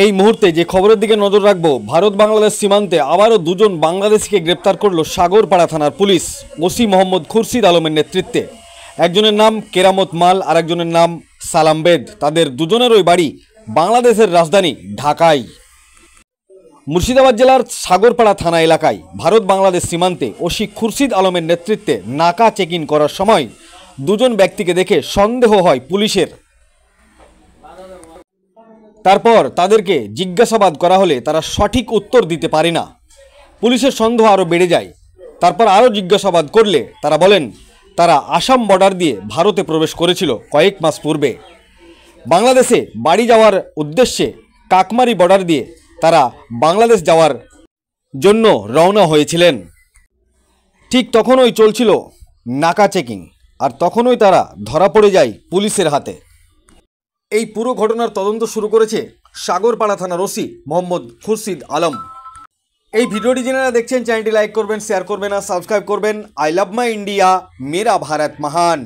এই মুহূর্তে যে খবরের দিকে নজর রাখবো, ভারত বাংলাদেশ সীমান্তে আবারও দুজন বাংলাদেশিকে গ্রেপ্তার করলো সাগরপাড়া থানার পুলিশ ওসি মোহাম্মদ খুরশিদ আলমের নেতৃত্বে। একজনের নাম কেরামত মাল আর একজনের নাম সালাম বেদ। তাদের দুজনেরই বাড়ি বাংলাদেশের রাজধানী ঢাকায়। মুর্শিদাবাদ জেলার সাগরপাড়া থানা এলাকায় ভারত বাংলাদেশ সীমান্তে ওসি খুরশিদ আলমের নেতৃত্বে নাকা চেক ইন করার সময় দুজন ব্যক্তিকে দেখে সন্দেহ হয় পুলিশের। তারপর তাদেরকে জিজ্ঞাসাবাদ করা হলে তারা সঠিক উত্তর দিতে পারে না। পুলিশের সন্দেহ আরও বেড়ে যায়। তারপর আরও জিজ্ঞাসাবাদ করলে তারা বলেন তারা আসাম বর্ডার দিয়ে ভারতে প্রবেশ করেছিল কয়েক মাস পূর্বে। বাংলাদেশে বাড়ি যাওয়ার উদ্দেশ্যে কাকমারি বর্ডার দিয়ে তারা বাংলাদেশ যাওয়ার জন্য রওনা হয়েছিলেন। ঠিক তখনই চলছিল নাকা চেকিং, আর তখনই তারা ধরা পড়ে যায় পুলিশের হাতে। এই পুরো ঘটনার তদন্ত শুরু করেছে সাগরপাড়া থানার ওসি মোহাম্মদ খুরশিদ আলম। এই ভিডিওটি যারা দেখছেন চ্যানেলটি লাইক করবেন, শেয়ার করবেন আর সাবস্ক্রাইব করবেন। আই লাভ মাই ইন্ডিয়া, মেরা ভারত মহান।